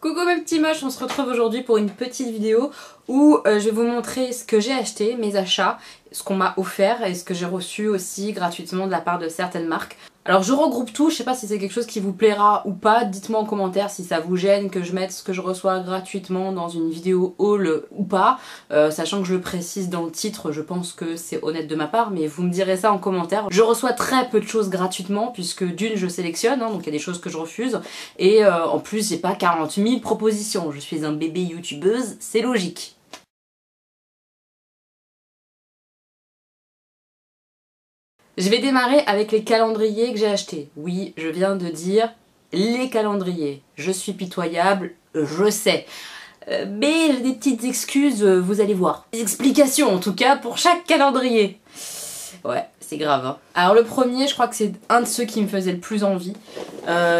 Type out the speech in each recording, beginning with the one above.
Coucou mes petits moches, on se retrouve aujourd'hui pour une petite vidéo où je vais vous montrer ce que j'ai acheté, mes achats, ce qu'on m'a offert et ce que j'ai reçu aussi gratuitement de la part de certaines marques. Alors je regroupe tout, je sais pas si c'est quelque chose qui vous plaira ou pas, dites-moi en commentaire si ça vous gêne que je mette ce que je reçois gratuitement dans une vidéo haul ou pas, sachant que je le précise dans le titre, je pense que c'est honnête de ma part, mais vous me direz ça en commentaire. Je reçois très peu de choses gratuitement puisque d'une je sélectionne, donc il y a des choses que je refuse, et en plus j'ai pas 40 000 propositions, je suis un bébé youtubeuse, c'est logique. Je vais démarrer avec les calendriers que j'ai achetés. Oui, je viens de dire les calendriers. Je suis pitoyable, je sais. Mais j'ai des petites excuses, vous allez voir. Des explications en tout cas pour chaque calendrier. Ouais, c'est grave. Hein. Alors le premier, je crois que c'est un de ceux qui me faisait le plus envie.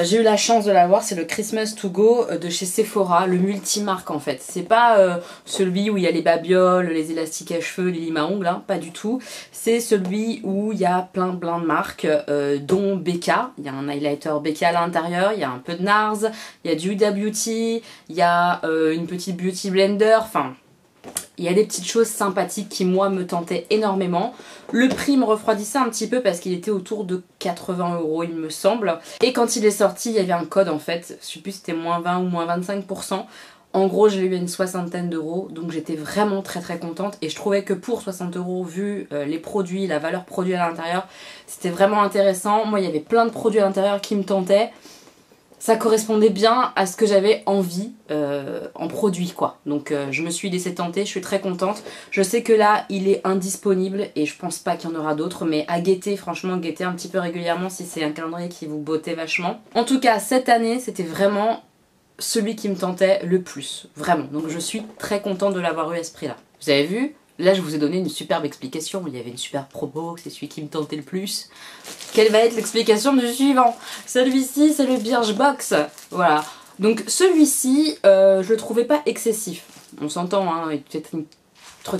J'ai eu la chance de l'avoir, c'est le Christmas to Go de chez Sephora, le multimarque en fait. C'est pas celui où il y a les babioles, les élastiques à cheveux, les limes à ongles, hein, pas du tout. C'est celui où il y a plein de marques, dont Becca. Il y a un highlighter Becca à l'intérieur, il y a un peu de NARS, il y a du Huda Beauty, il y a une petite beauty blender, enfin... Il y a des petites choses sympathiques qui moi me tentaient énormément. Le prix me refroidissait un petit peu parce qu'il était autour de 80 € il me semble. Et quand il est sorti il y avait un code en fait, je sais plus si c'était moins 20 ou moins 25%. En gros j'ai eu une soixantaine d'euros, donc j'étais vraiment très contente. Et je trouvais que pour 60 € vu les produits, la valeur produit à l'intérieur, c'était vraiment intéressant. Moi il y avait plein de produits à l'intérieur qui me tentaient. Ça correspondait bien à ce que j'avais envie en produit quoi. Donc je me suis laissée tenter, je suis très contente. Je sais que là il est indisponible et je pense pas qu'il y en aura d'autres, mais à guetter, franchement guetter un petit peu régulièrement si c'est un calendrier qui vous bottait vachement. En tout cas cette année c'était vraiment celui qui me tentait le plus, vraiment. Donc je suis très contente de l'avoir eu à ce prix là. Vous avez vu ? Là, je vous ai donné une superbe explication. Il y avait une super promo, c'est celui qui me tentait le plus. Quelle va être l'explication du suivant? Celui-ci, c'est le Birchbox. Voilà. Donc, celui-ci, je le trouvais pas excessif. On s'entend, hein, peut-être entre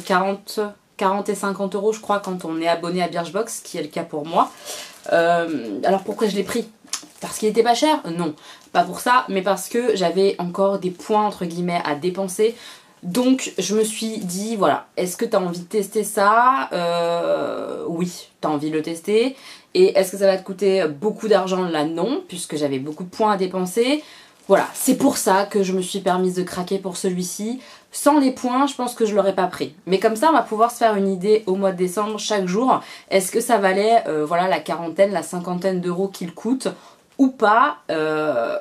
40 et 50 € je crois, quand on est abonné à Birchbox, ce qui est le cas pour moi. Alors, pourquoi je l'ai pris? Parce qu'il était pas cher? Non, pas pour ça, mais parce que j'avais encore des points, entre guillemets, à dépenser. Donc je me suis dit voilà, est-ce que tu as envie de tester ça? Oui, tu as envie de le tester. Et est-ce que ça va te coûter beaucoup d'argent? Là non, puisque j'avais beaucoup de points à dépenser. Voilà, c'est pour ça que je me suis permise de craquer pour celui-ci. Sans les points, je pense que je l'aurais pas pris. Mais comme ça, on va pouvoir se faire une idée au mois de décembre, chaque jour. Est-ce que ça valait voilà, la quarantaine, la cinquantaine d'euros qu'il coûte ou pas,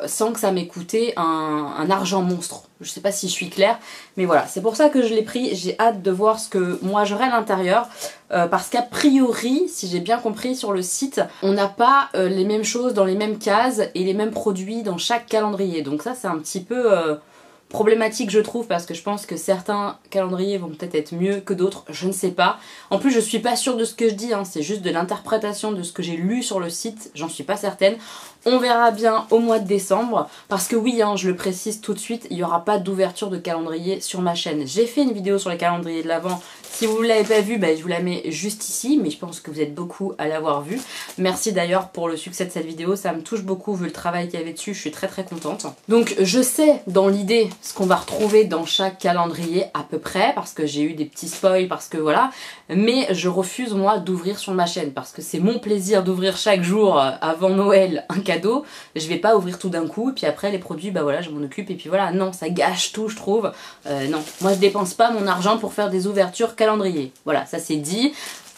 sans que ça m'ait coûté un argent monstre. Je sais pas si je suis claire, mais voilà, c'est pour ça que je l'ai pris. J'ai hâte de voir ce que moi j'aurai à l'intérieur, parce qu'a priori, si j'ai bien compris sur le site, on n'a pas les mêmes choses dans les mêmes cases et les mêmes produits dans chaque calendrier. Donc ça c'est un petit peu... problématique je trouve, parce que je pense que certains calendriers vont peut-être être mieux que d'autres, je ne sais pas. En plus je suis pas sûre de ce que je dis, hein, c'est juste de l'interprétation de ce que j'ai lu sur le site, j'en suis pas certaine. On verra bien au mois de décembre, parce que oui, hein, je le précise tout de suite, il n'y aura pas d'ouverture de calendrier sur ma chaîne. J'ai fait une vidéo sur les calendriers de l'Avent, si vous ne l'avez pas vue, bah, je vous la mets juste ici, mais je pense que vous êtes beaucoup à l'avoir vue. Merci d'ailleurs pour le succès de cette vidéo, ça me touche beaucoup vu le travail qu'il y avait dessus, je suis très contente. Donc je sais dans l'idée ce qu'on va retrouver dans chaque calendrier à peu près, parce que j'ai eu des petits spoils, parce que voilà, mais je refuse moi d'ouvrir sur ma chaîne, parce que c'est mon plaisir d'ouvrir chaque jour avant Noël un cadeau. Je vais pas ouvrir tout d'un coup et puis après les produits bah voilà je m'en occupe et puis voilà, non, ça gâche tout je trouve. Non, moi je dépense pas mon argent pour faire des ouvertures calendrier, voilà, ça c'est dit.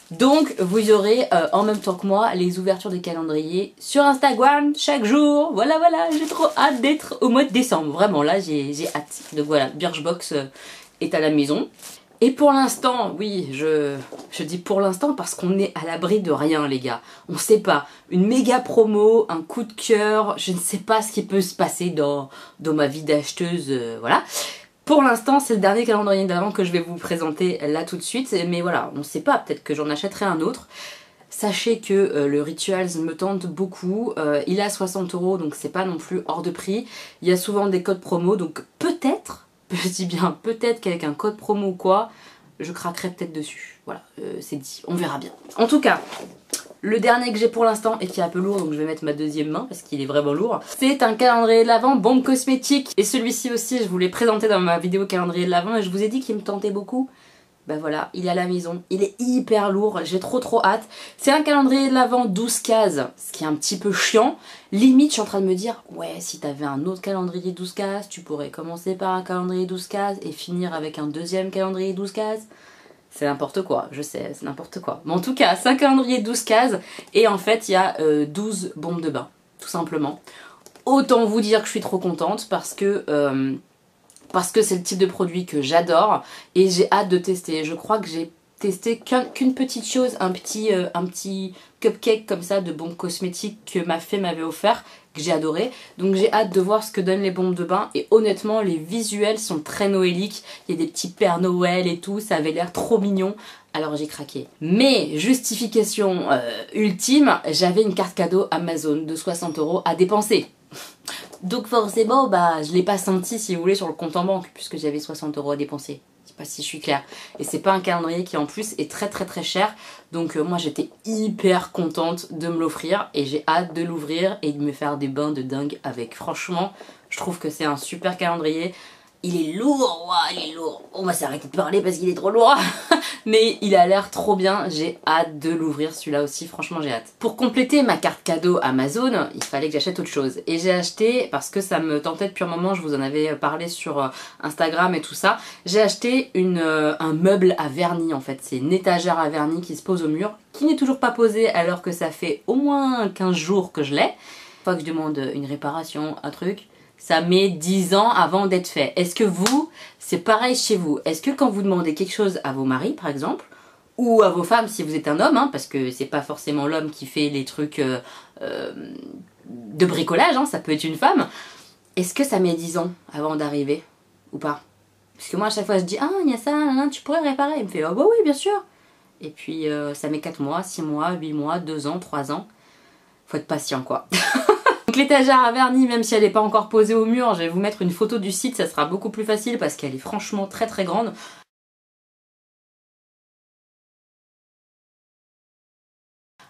Donc vous aurez en même temps que moi les ouvertures des calendriers sur Instagram chaque jour. Voilà, j'ai trop hâte d'être au mois de décembre, vraiment là j'ai hâte. Donc voilà, Birchbox est à la maison. Et pour l'instant, oui, je dis pour l'instant parce qu'on est à l'abri de rien les gars. On sait pas, une méga promo, un coup de cœur, je ne sais pas ce qui peut se passer dans ma vie d'acheteuse, voilà. Pour l'instant, c'est le dernier calendrier d'avant que je vais vous présenter là tout de suite. Mais voilà, on ne sait pas, peut-être que j'en achèterai un autre. Sachez que le Rituals me tente beaucoup. Il est à 60 €, donc c'est pas non plus hors de prix. Il y a souvent des codes promo, donc peut-être, je dis bien peut-être qu'avec un code promo ou quoi, je craquerai peut-être dessus. Voilà, c'est dit, on verra bien. En tout cas, Le dernier que j'ai pour l'instant et qui est un peu lourd, donc je vais mettre ma deuxième main parce qu'il est vraiment lourd. C'est un calendrier de l'Avent bombe cosmétique. Et celui-ci aussi, je vous l'ai présenté dans ma vidéo calendrier de l'Avent et je vous ai dit qu'il me tentait beaucoup. Ben voilà, il est à la maison, il est hyper lourd, j'ai trop hâte. C'est un calendrier de l'Avent 12 cases, ce qui est un petit peu chiant. Limite, je suis en train de me dire, ouais, si t'avais un autre calendrier 12 cases, tu pourrais commencer par un calendrier 12 cases et finir avec un deuxième calendrier 12 cases. C'est n'importe quoi, je sais, c'est n'importe quoi. Mais en tout cas, c'est un calendrier 12 cases et en fait, il y a 12 bombes de bain, tout simplement. Autant vous dire que je suis trop contente parce que c'est le type de produit que j'adore et j'ai hâte de tester. Je crois que j'ai testé qu'une petite chose, un petit cupcake comme ça de bombes cosmétiques que ma fée m'avait offert, que j'ai adoré. Donc j'ai hâte de voir ce que donnent les bombes de bain et honnêtement les visuels sont très noéliques. Il y a des petits Pères Noël et tout, ça avait l'air trop mignon. Alors j'ai craqué. Mais justification ultime, j'avais une carte cadeau Amazon de 60 € à dépenser. Donc forcément, bah, je l'ai pas senti si vous voulez sur le compte en banque puisque j'avais 60 € à dépenser. Je sais pas si je suis claire. Et c'est pas un calendrier qui en plus est très cher. Donc moi j'étais hyper contente de me l'offrir et j'ai hâte de l'ouvrir et de me faire des bains de dingue avec. Franchement, je trouve que c'est un super calendrier. Il est lourd, ouah, il est lourd. On va s'arrêter de parler parce qu'il est trop lourd. Mais il a l'air trop bien, j'ai hâte de l'ouvrir celui-là aussi, franchement j'ai hâte. Pour compléter ma carte cadeau Amazon, il fallait que j'achète autre chose. Et j'ai acheté, parce que ça me tentait depuis un moment, je vous en avais parlé sur Instagram et tout ça, j'ai acheté un meuble à vernis en fait. C'est une étagère à vernis qui se pose au mur, qui n'est toujours pas posée alors que ça fait au moins 15 jours que je l'ai. Une fois que je demande une réparation, un truc, ça met 10 ans avant d'être fait. Est-ce que vous, c'est pareil chez vous? Est-ce que quand vous demandez quelque chose à vos maris, par exemple, ou à vos femmes si vous êtes un homme, hein, parce que c'est pas forcément l'homme qui fait les trucs de bricolage, hein, ça peut être une femme, est-ce que ça met 10 ans avant d'arriver ou pas? Parce que moi à chaque fois je dis, ah il y a ça, tu pourrais réparer. Il me fait, ah bah oui bien sûr. Et puis ça met 4 mois, 6 mois, 8 mois, 2 ans, 3 ans. Faut être patient quoi. Donc l'étagère à vernis, même si elle n'est pas encore posée au mur, je vais vous mettre une photo du site, ça sera beaucoup plus facile parce qu'elle est franchement très grande.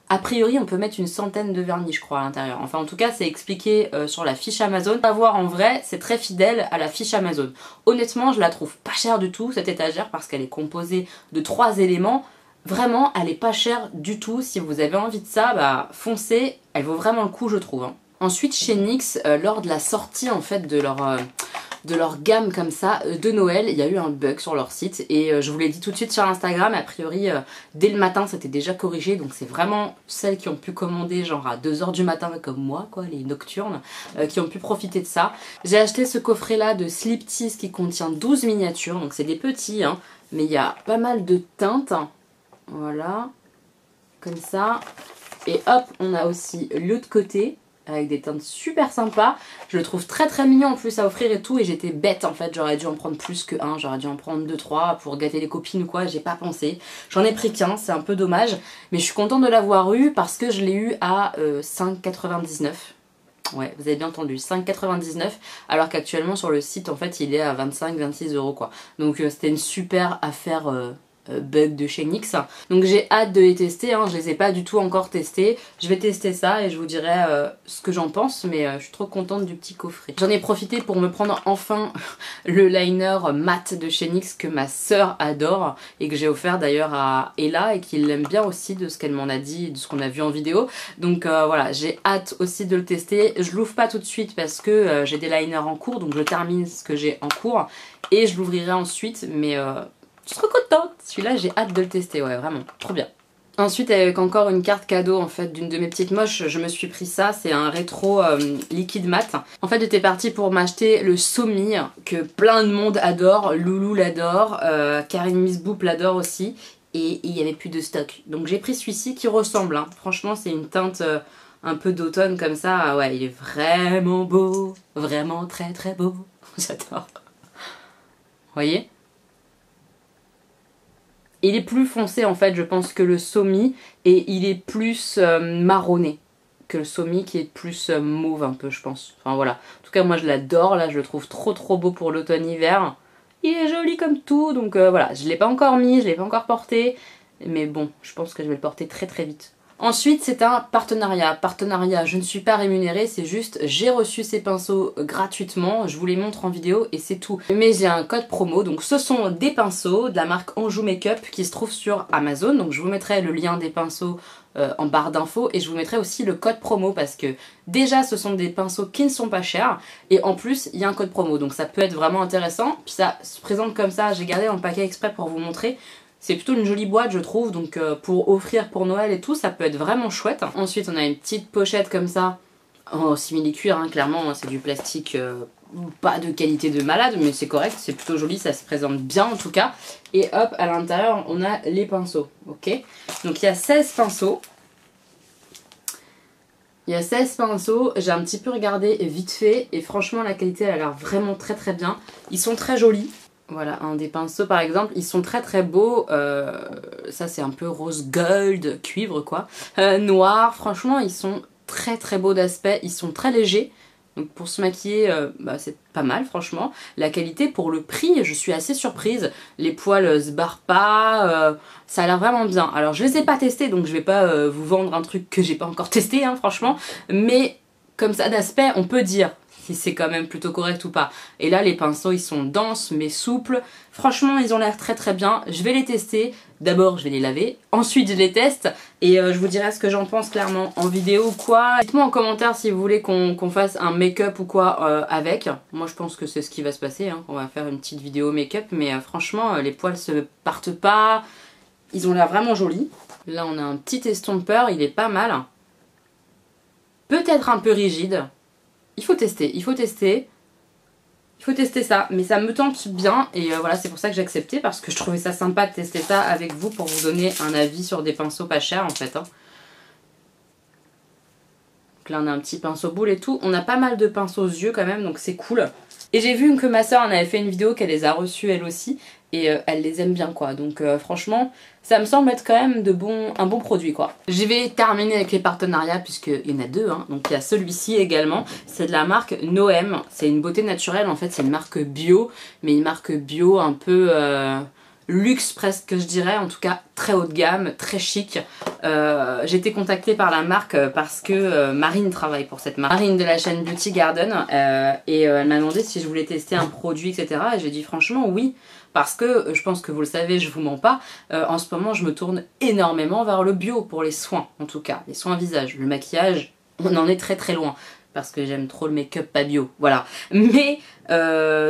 A priori, on peut mettre une centaine de vernis, je crois, à l'intérieur. Enfin, en tout cas, c'est expliqué sur la fiche Amazon. À voir en vrai, c'est très fidèle à la fiche Amazon. Honnêtement, je la trouve pas chère du tout, cette étagère, parce qu'elle est composée de 3 éléments. Vraiment, elle est pas chère du tout. Si vous avez envie de ça, bah foncez. Elle vaut vraiment le coup, je trouve. Hein. Ensuite, chez NYX, lors de la sortie en fait de leur gamme comme ça de Noël, il y a eu un bug sur leur site et je vous l'ai dit tout de suite sur Instagram, a priori dès le matin c'était déjà corrigé, donc c'est vraiment celles qui ont pu commander genre à 2 h du matin comme moi quoi, les nocturnes, qui ont pu profiter de ça. J'ai acheté ce coffret là de Sleep Tease qui contient 12 miniatures, donc c'est des petits hein, mais il y a pas mal de teintes, voilà, comme ça, et hop on a aussi l'autre côté avec des teintes super sympas. Je le trouve très mignon en plus à offrir et tout, et j'étais bête en fait, j'aurais dû en prendre plus que un, j'aurais dû en prendre 2-3 pour gâter les copines ou quoi, j'ai pas pensé. J'en ai pris qu'un, c'est un peu dommage, mais je suis contente de l'avoir eu parce que je l'ai eu à 5,99 €. Ouais, vous avez bien entendu, 5,99 €, alors qu'actuellement sur le site en fait il est à 25-26 € quoi. Donc c'était une super affaire bug de chez NYX. Donc j'ai hâte de les tester, hein. Je les ai pas du tout encore testés. Je vais tester ça et je vous dirai ce que j'en pense, mais je suis trop contente du petit coffret. J'en ai profité pour me prendre enfin le liner mat de chez NYX que ma sœur adore et que j'ai offert d'ailleurs à Ella et qui l'aime bien aussi de ce qu'elle m'en a dit et de ce qu'on a vu en vidéo. Donc voilà, j'ai hâte aussi de le tester. Je l'ouvre pas tout de suite parce que j'ai des liners en cours, donc je termine ce que j'ai en cours et je l'ouvrirai ensuite, mais je suis trop contente. Celui-là, j'ai hâte de le tester, ouais, vraiment, trop bien. Ensuite, avec encore une carte cadeau en fait d'une de mes petites moches, je me suis pris ça, c'est un rétro liquide mat. En fait, j'étais partie pour m'acheter le Somi que plein de monde adore, Loulou l'adore, Karine Misboop l'adore aussi, et il n'y avait plus de stock. Donc j'ai pris celui-ci qui ressemble, hein. Franchement, c'est une teinte un peu d'automne comme ça, ouais, il est vraiment beau, vraiment très beau, j'adore. Vous voyez ? Il est plus foncé en fait je pense que le Somi et il est plus marronné que le Somi qui est plus mauve un peu je pense. Enfin voilà, en tout cas moi je l'adore, là je le trouve trop beau pour l'automne-hiver. Il est joli comme tout donc voilà, je l'ai pas encore mis, je l'ai pas encore porté, mais bon je pense que je vais le porter très vite. Ensuite, c'est un partenariat. Partenariat, je ne suis pas rémunérée, c'est juste j'ai reçu ces pinceaux gratuitement, je vous les montre en vidéo et c'est tout. Mais j'ai un code promo, donc ce sont des pinceaux de la marque Anjou Makeup qui se trouve sur Amazon. Donc je vous mettrai le lien des pinceaux en barre d'infos et je vous mettrai aussi le code promo parce que déjà ce sont des pinceaux qui ne sont pas chers et en plus il y a un code promo donc ça peut être vraiment intéressant. Puis ça se présente comme ça, j'ai gardé dans le paquet exprès pour vous montrer. C'est plutôt une jolie boîte je trouve, donc pour offrir pour Noël et tout, ça peut être vraiment chouette. Ensuite on a une petite pochette comme ça, en simili-cuir, hein, clairement c'est du plastique pas de qualité de malade, mais c'est correct, c'est plutôt joli, ça se présente bien en tout cas. Et hop, à l'intérieur on a les pinceaux, ok. Donc il y a 16 pinceaux. Il y a 16 pinceaux, j'ai un petit peu regardé vite fait et franchement la qualité elle a l'air vraiment très très bien. Ils sont très jolis. Voilà, un des pinceaux par exemple, ils sont très très beaux, ça c'est un peu rose gold, cuivre quoi, noir, franchement ils sont très très beaux d'aspect, ils sont très légers, donc pour se maquiller c'est pas mal franchement. La qualité pour le prix, je suis assez surprise, les poils se barrent pas, ça a l'air vraiment bien. Alors je les ai pas testés donc je vais pas vous vendre un truc que j'ai pas encore testé hein, franchement, mais comme ça d'aspect on peut dire si c'est quand même plutôt correct ou pas. Et là les pinceaux ils sont denses mais souples, franchement ils ont l'air très très bien. Je vais les tester, d'abord je vais les laver, ensuite je les teste et je vous dirai ce que j'en pense clairement en vidéo ou quoi. Dites-moi en commentaire si vous voulez qu'on fasse un make-up ou quoi avec. Moi je pense que c'est ce qui va se passer, hein. On va faire une petite vidéo make-up mais franchement les poils se partent pas, ils ont l'air vraiment jolis. Là on a un petit estompeur, il est pas mal. Peut-être un peu rigide. Il faut tester, il faut tester. Il faut tester ça, mais ça me tente bien et voilà, c'est pour ça que j'ai accepté parce que je trouvais ça sympa de tester ça avec vous pour vous donner un avis sur des pinceaux pas chers en fait. Hein. Donc là on a un petit pinceau boule et tout. On a pas mal de pinceaux aux yeux quand même, donc c'est cool. Et j'ai vu que ma soeur en avait fait une vidéo qu'elle les a reçus elle aussi et elle les aime bien quoi. Donc franchement ça me semble être quand même un bon produit quoi. Je vais terminer avec les partenariats puisqu'il y en a deux. Hein. Donc il y a celui-ci également. C'est de la marque Noem. C'est une beauté naturelle en fait. C'est une marque bio. Mais une marque bio un peu luxe presque je dirais. En tout cas très haut de gamme, très chic. J'ai été contactée par la marque parce que Marine travaille pour cette marque. Marine de la chaîne Beauty Garden. Et elle m'a demandé si je voulais tester un produit etc. Et j'ai dit franchement oui. Parce que, je pense que vous le savez, je vous mens pas, en ce moment je me tourne énormément vers le bio pour les soins, en tout cas, les soins visage. Le maquillage, on en est très très loin, parce que j'aime trop le make-up pas bio, voilà. Mais,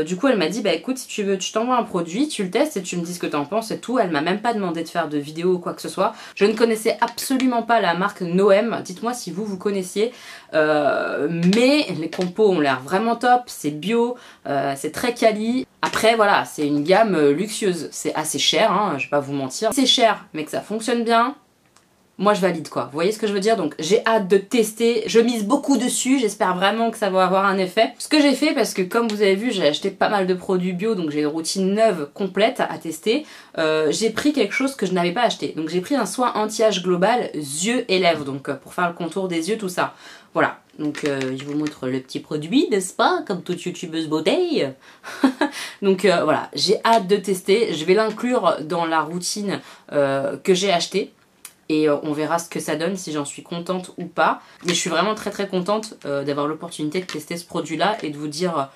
du coup elle m'a dit, bah écoute, si tu veux, tu t'envoies un produit, tu le testes et tu me dis ce que t'en penses et tout. Elle m'a même pas demandé de faire de vidéo ou quoi que ce soit. Je ne connaissais absolument pas la marque Noem, dites-moi si vous connaissiez. Mais les compos ont l'air vraiment top, c'est bio, c'est très quali. Après voilà, c'est une gamme luxueuse, c'est assez cher, hein, je vais pas vous mentir. C'est cher, mais que ça fonctionne bien, moi je valide quoi. Vous voyez ce que je veux dire? Donc j'ai hâte de tester, je mise beaucoup dessus, j'espère vraiment que ça va avoir un effet. Ce que j'ai fait, parce que comme vous avez vu, j'ai acheté pas mal de produits bio, donc j'ai une routine neuve complète à tester. J'ai pris quelque chose que je n'avais pas acheté. Donc j'ai pris un soin anti-âge global, yeux et lèvres, donc pour faire le contour des yeux, tout ça. Voilà, donc je vous montre le petit produit, n'est-ce pas? Comme toute youtubeuse beauté. Donc voilà, j'ai hâte de tester. Je vais l'inclure dans la routine que j'ai achetée. Et on verra ce que ça donne, si j'en suis contente ou pas. Mais je suis vraiment très très contente d'avoir l'opportunité de tester ce produit-là et de vous dire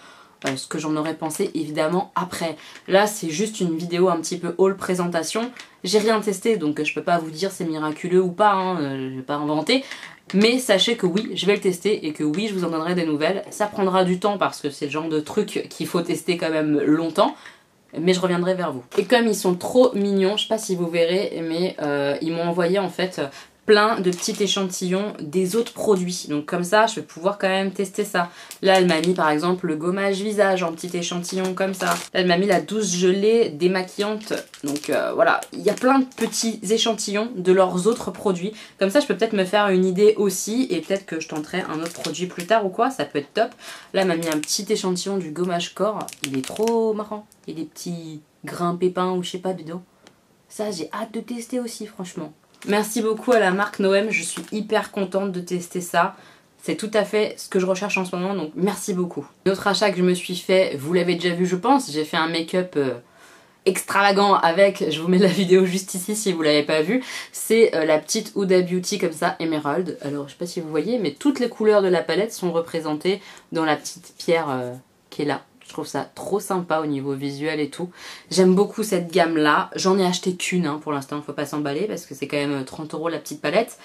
ce que j'en aurais pensé évidemment après. Là c'est juste une vidéo un petit peu haul présentation. J'ai rien testé donc je peux pas vous dire c'est miraculeux ou pas, hein, je vais pas inventer. Mais sachez que oui, je vais le tester et que oui, je vous en donnerai des nouvelles. Ça prendra du temps parce que c'est le genre de truc qu'il faut tester quand même longtemps. Mais je reviendrai vers vous. Et comme ils sont trop mignons, je sais pas si vous verrez, mais ils m'ont envoyé en fait plein de petits échantillons des autres produits. Donc comme ça, je vais pouvoir quand même tester ça. Là, elle m'a mis par exemple le gommage visage en petit échantillon comme ça. Là, elle m'a mis la douce gelée démaquillante. Donc voilà, il y a plein de petits échantillons de leurs autres produits. Comme ça, je peux peut-être me faire une idée aussi et peut-être que je tenterai un autre produit plus tard ou quoi. Ça peut être top. Là, elle m'a mis un petit échantillon du gommage corps. Il est trop marrant. Il y a des petits grains pépins ou je sais pas dedans. Ça, j'ai hâte de tester aussi, franchement. Merci beaucoup à la marque Noem, je suis hyper contente de tester ça. C'est tout à fait ce que je recherche en ce moment, donc merci beaucoup. L'autre achat que je me suis fait, vous l'avez déjà vu je pense, j'ai fait un make-up extravagant avec, je vous mets la vidéo juste ici si vous l'avez pas vue, c'est la petite Huda Beauty comme ça, émeraude. Alors je sais pas si vous voyez, mais toutes les couleurs de la palette sont représentées dans la petite pierre qui est là. Je trouve ça trop sympa au niveau visuel et tout. J'aime beaucoup cette gamme là. J'en ai acheté qu'une pour l'instant, faut pas s'emballer parce que c'est quand même 30 € la petite palette.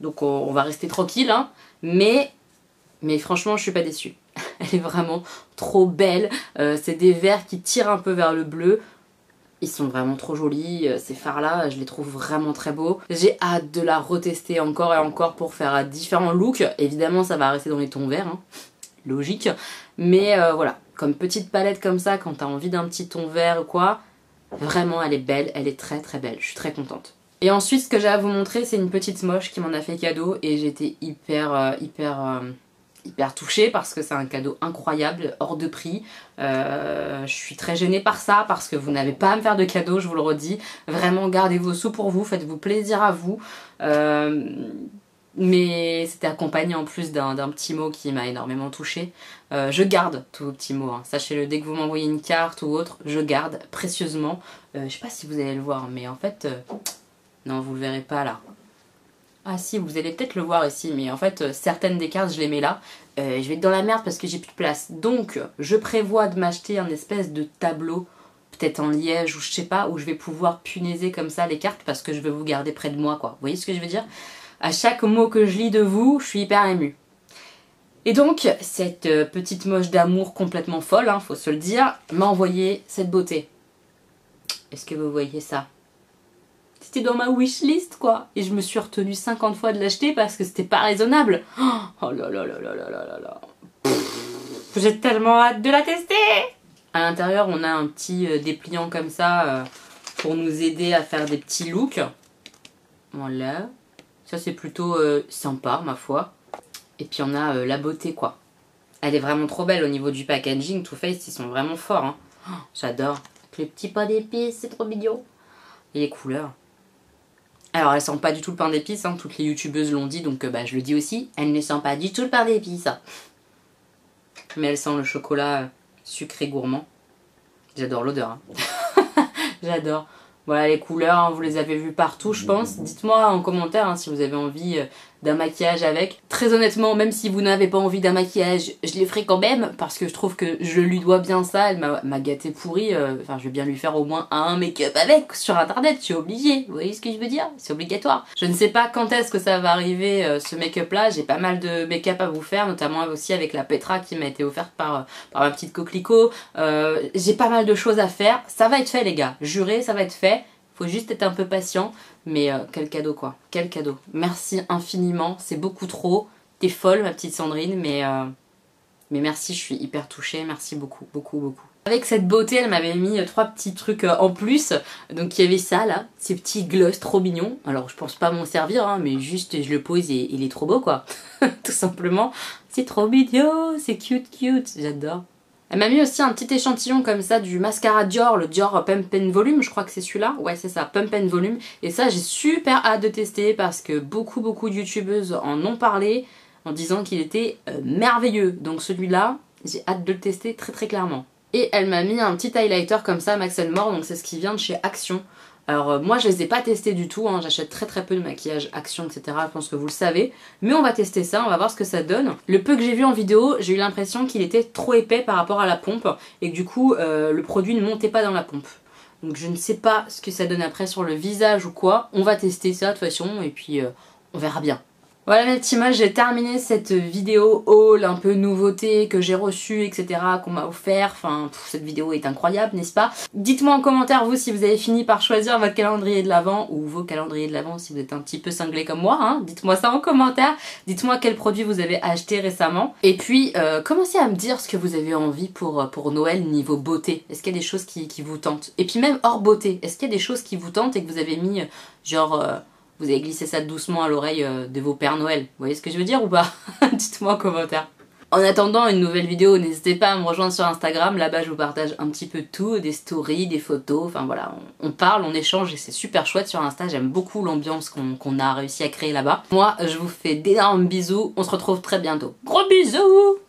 Donc on va rester tranquille, hein. Mais franchement je suis pas déçue. Elle est vraiment trop belle. C'est des verts qui tirent un peu vers le bleu. Ils sont vraiment trop jolis, ces fards là, je les trouve vraiment très beaux. J'ai hâte de la retester encore et encore pour faire différents looks. Évidemment ça va rester dans les tons verts, hein. Logique. Mais voilà, comme petite palette comme ça, quand t'as envie d'un petit ton vert ou quoi, vraiment elle est belle, elle est très très belle, je suis très contente. Et ensuite ce que j'ai à vous montrer, c'est une petite moche qui m'en a fait cadeau et j'étais hyper touchée parce que c'est un cadeau incroyable, hors de prix. Je suis très gênée par ça parce que vous n'avez pas à me faire de cadeau, je vous le redis. Vraiment gardez vos sous pour vous, faites-vous plaisir à vous. Mais c'était accompagné en plus d'un petit mot qui m'a énormément touchée. Je garde tous vos petits mots, hein. Sachez-le, dès que vous m'envoyez une carte ou autre, je garde précieusement. Je sais pas si vous allez le voir, mais en fait... non, vous le verrez pas là. Ah si, vous allez peut-être le voir ici, mais en fait, certaines des cartes, je les mets là. Je vais être dans la merde parce que j'ai plus de place. Donc, je prévois de m'acheter un espèce de tableau, peut-être en liège ou je sais pas, où je vais pouvoir punaiser comme ça les cartes parce que je veux vous garder près de moi, quoi. Vous voyez ce que je veux dire? À chaque mot que je lis de vous, je suis hyper émue. Et donc, cette petite moche d'amour complètement folle, hein, faut se le dire, m'a envoyé cette beauté. Est-ce que vous voyez ça? C'était dans ma wishlist quoi. Et je me suis retenue 50 fois de l'acheter parce que c'était pas raisonnable. Oh là là là là là là là là. J'ai tellement hâte de la tester. À l'intérieur on a un petit dépliant comme ça pour nous aider à faire des petits looks. Voilà. Ça c'est plutôt sympa ma foi. Et puis on a la beauté quoi. Elle est vraiment trop belle au niveau du packaging. Too Faced ils sont vraiment forts. Hein. Oh, j'adore. Les petits pains d'épices, c'est trop mignon. Et les couleurs. Alors elle sent pas du tout le pain d'épices, hein, toutes les youtubeuses l'ont dit, donc je le dis aussi, elle ne sent pas du tout le pain d'épices. Mais elle sent le chocolat sucré gourmand. J'adore l'odeur. Hein. J'adore. Voilà les couleurs, hein, vous les avez vues partout je pense. Dites-moi en commentaire hein, si vous avez envie d'un maquillage avec. Très honnêtement, même si vous n'avez pas envie d'un maquillage, je les ferai quand même parce que je trouve que je lui dois bien ça. Elle m'a gâté pourri. Enfin, je vais bien lui faire au moins un make-up avec sur internet. Je suis obligée. Vous voyez ce que je veux dire? C'est obligatoire. Je ne sais pas quand est-ce que ça va arriver ce make-up là. J'ai pas mal de make-up à vous faire, notamment aussi avec la Petra qui m'a été offerte par ma petite coquelicot. J'ai pas mal de choses à faire. Ça va être fait les gars. Juré, ça va être fait. Faut juste être un peu patient, mais quel cadeau quoi, quel cadeau. Merci infiniment, c'est beaucoup trop. T'es folle ma petite Sandrine, mais merci, je suis hyper touchée, merci beaucoup, beaucoup, beaucoup. Avec cette beauté, elle m'avait mis 3 petits trucs en plus. Donc il y avait ça là, ces petits gloss trop mignons. Alors je pense pas m'en servir, hein, mais juste je le pose et il est trop beau quoi. Tout simplement. C'est trop mignon, c'est cute, j'adore. Elle m'a mis aussi un petit échantillon comme ça du mascara Dior, le Dior Pump and Volume, je crois que c'est celui-là. Ouais c'est ça, Pump and Volume. Et ça j'ai super hâte de tester parce que beaucoup de youtubeuses en ont parlé en disant qu'il était merveilleux. Donc celui-là, j'ai hâte de le tester très très clairement. Et elle m'a mis un petit highlighter comme ça, Max & More, donc c'est ce qui vient de chez Action. Alors moi je les ai pas testés du tout, hein. J'achète très peu de maquillage Action etc, je pense que vous le savez. Mais on va tester ça, on va voir ce que ça donne. Le peu que j'ai vu en vidéo, j'ai eu l'impression qu'il était trop épais par rapport à la pompe. Et que du coup le produit ne montait pas dans la pompe. Donc je ne sais pas ce que ça donne après sur le visage ou quoi. On va tester ça de toute façon et puis on verra bien. Voilà mes petits moches, j'ai terminé cette vidéo haul un peu nouveauté que j'ai reçue, etc. qu'on m'a offert. Enfin, cette vidéo est incroyable, n'est-ce pas? Dites-moi en commentaire vous si vous avez fini par choisir votre calendrier de l'Avent ou vos calendriers de l'Avent si vous êtes un petit peu cinglé comme moi. Hein. Dites-moi ça en commentaire. Dites-moi quel produit vous avez acheté récemment. Et puis, commencez à me dire ce que vous avez envie pour Noël niveau beauté. Est-ce qu'il y a des choses qui vous tentent? Et puis même hors beauté, est-ce qu'il y a des choses qui vous tentent et que vous avez mis genre... vous avez glissé ça doucement à l'oreille de vos Pères Noël. Vous voyez ce que je veux dire ou pas? Dites-moi en commentaire. En attendant une nouvelle vidéo, n'hésitez pas à me rejoindre sur Instagram. Là-bas, je vous partage un petit peu de tout, des stories, des photos. Enfin voilà, on parle, on échange et c'est super chouette sur Insta. J'aime beaucoup l'ambiance qu'on a réussi à créer là-bas. Moi, je vous fais d'énormes bisous. On se retrouve très bientôt. Gros bisous!